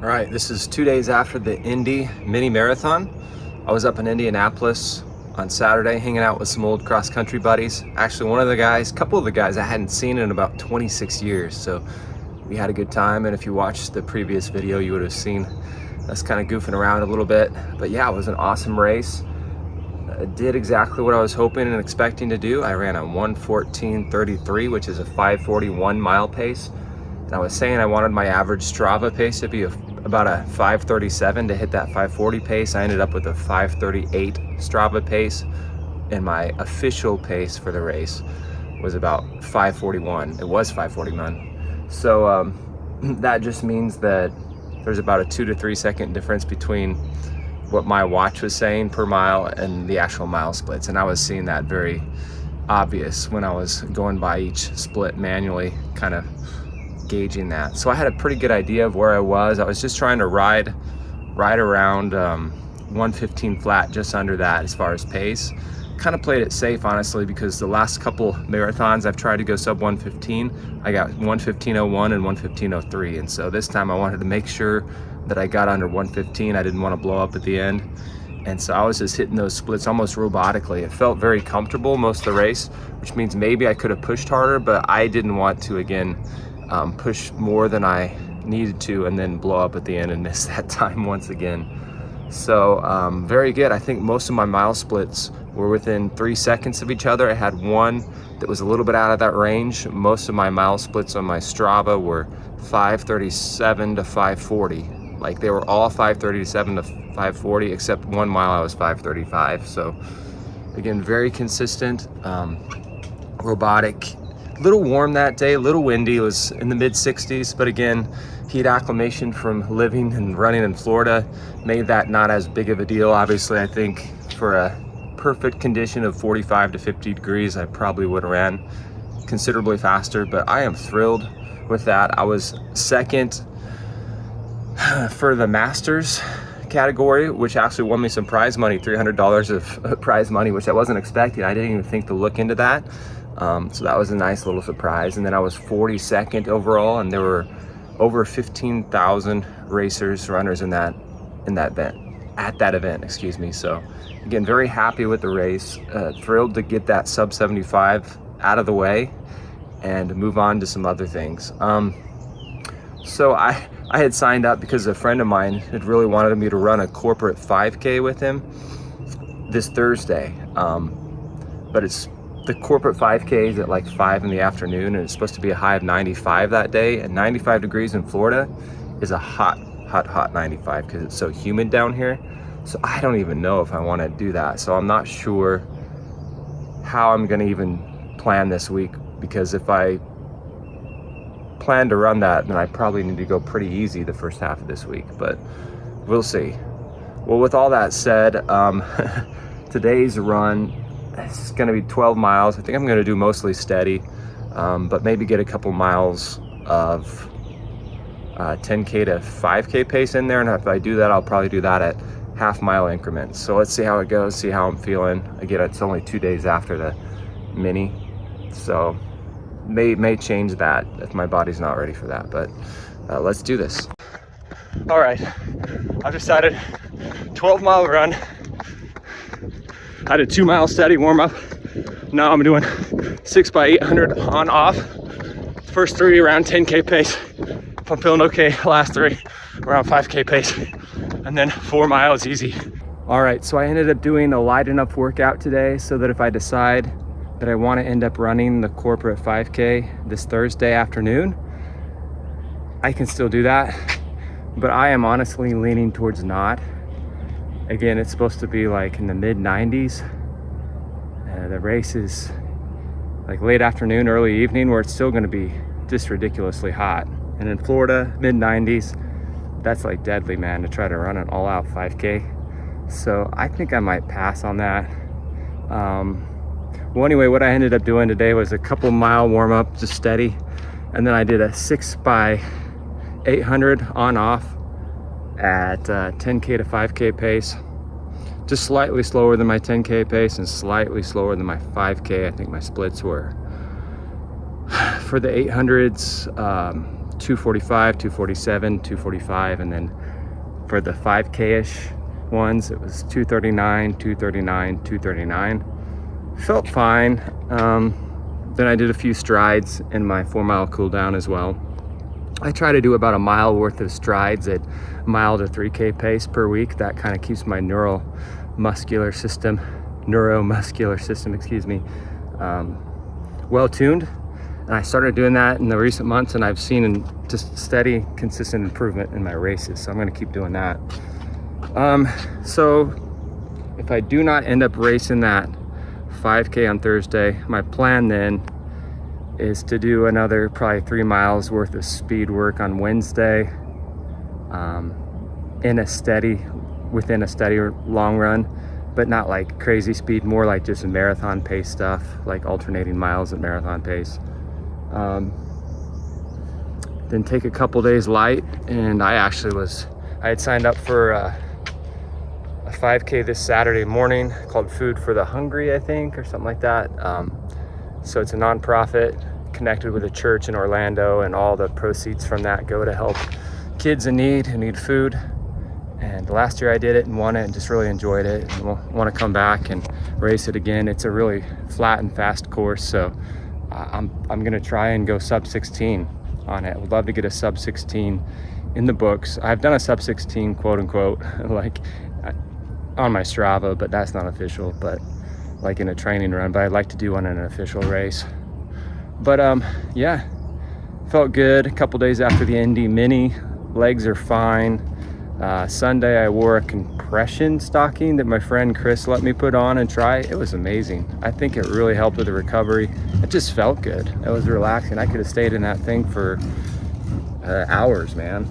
All right, this is 2 days after the Indy mini marathon. I was up in Indianapolis on Saturday hanging out with some old cross-country buddies. Actually, a couple of the guys I hadn't seen in about 26 years. So we had a good time. And if you watched the previous video, you would have seen us kind of goofing around a little bit. But yeah, it was an awesome race. I did exactly what I was hoping and expecting to do. I ran a 1:14:33, which is a 5:41 mile pace. And I was saying I wanted my average Strava pace to be about a 5:37 to hit that 5:40 pace. I ended up with a 5:38 Strava pace, and my official pace for the race was about 5:41. It was 5:41. So that just means that there's about a 2 to 3 second difference between what my watch was saying per mile and the actual mile splits. And I was seeing that very obvious when I was going by each split manually, kind of gauging that. So I had a pretty good idea of where I was. I was just trying to ride around 1:15 flat, just under that as far as pace. Kind of played it safe, honestly, because the last couple marathons I've tried to go sub 1:15. I got 1:15:01 and 1:15:03, and so this time I wanted to make sure that I got under 1:15. I didn't want to blow up at the end, and so I was just hitting those splits almost robotically. It felt very comfortable most of the race, which means maybe I could have pushed harder, but I didn't want to again push more than I needed to and then blow up at the end and miss that time once again. So very good. I think most of my mile splits were within 3 seconds of each other. I had one that was a little bit out of that range. Most of my mile splits on my Strava were 5:37 to 5:40. Like they were all 5:37 to 5:40, except 1 mile I was 5:35. So again, very consistent, robotic. A little warm that day, a little windy. It was in the mid 60s, but again, heat acclimation from living and running in Florida made that not as big of a deal. Obviously, I think for a perfect condition of 45 to 50 degrees, I probably would have ran considerably faster, but I am thrilled with that. I was second for the Masters category, which actually won me some prize money, $300 of prize money, which I wasn't expecting. I didn't even think to look into that. So that was a nice little surprise. And then I was 42nd overall, and there were over 15,000 runners in that event, at that event, excuse me. So again, very happy with the race, thrilled to get that sub 75 out of the way and move on to some other things. So I had signed up because a friend of mine had really wanted me to run a corporate 5K with him this Thursday. But the corporate 5K is at like 5 in the afternoon, and it's supposed to be a high of 95 that day. And 95 degrees in Florida is a hot 95 because it's so humid down here. So I don't even know if I want to do that. So I'm not sure how I'm going to even plan this week, because if I plan to run that, then I probably need to go pretty easy the first half of this week, but we'll see. Well, with all that said, today's run, it's going to be 12 miles. I think I'm going to do mostly steady, but maybe get a couple miles of 10K to 5K pace in there. And if I do that, I'll probably do that at half-mile increments. So let's see how it goes, see how I'm feeling. Again, it's only 2 days after the mini, so may change that if my body's not ready for that. But let's do this. All right, I've decided 12-mile run. I did 2 mile steady warm up. Now I'm doing 6x800 on off. First 3 around 10K pace. If I'm feeling okay, last 3 around 5K pace. And then 4 miles easy. All right, so I ended up doing a light enough workout today so that if I decide that I want to end up running the corporate 5K this Thursday afternoon, I can still do that. But I am honestly leaning towards not. Again, it's supposed to be like in the mid 90s. The race is like late afternoon, early evening, where it's still going to be just ridiculously hot. And in Florida, mid 90s, that's like deadly, man, to try to run an all out 5K. So I think I might pass on that. Well, anyway, what I ended up doing today was a couple mile warm up, just steady. And then I did a 6x800 on off at 10K to 5K pace, just slightly slower than my 10K pace and slightly slower than my 5K. I think my splits were for the 800s 245, 247, 245, and then for the 5K-ish ones, it was 239, 239, 239. Felt fine. Then I did a few strides in my 4-mile cool down as well. I try to do about a mile worth of strides at mile to 3K pace per week. That kind of keeps my neuromuscular system, well tuned. And I started doing that in the recent months, and I've seen just steady, consistent improvement in my races. So I'm going to keep doing that. So if I do not end up racing that 5K on Thursday, my plan then is to do another probably 3 miles worth of speed work on Wednesday, within a steady long run, but not like crazy speed, more like just marathon pace stuff, like alternating miles at marathon pace. Then take a couple days light, and I had signed up for a 5K this Saturday morning called Food for the Hungry, I think, or something like that. So it's a nonprofit connected with a church in Orlando, and all the proceeds from that go to help kids in need who need food. And last year I did it and won it and just really enjoyed it, and want to come back and race it again. It's a really flat and fast course, so I'm gonna try and go sub 16 on it. I would love to get a sub 16 in the books. I've done a sub 16 quote unquote like on my Strava, but that's not official, but like in a training run. But I'd like to do one in an official race. But yeah, felt good. A couple days after the Indy Mini, legs are fine. Sunday I wore a compression stocking that my friend Chris let me put on and try. It was amazing. I think it really helped with the recovery. It just felt good. It was relaxing. I could have stayed in that thing for hours, man.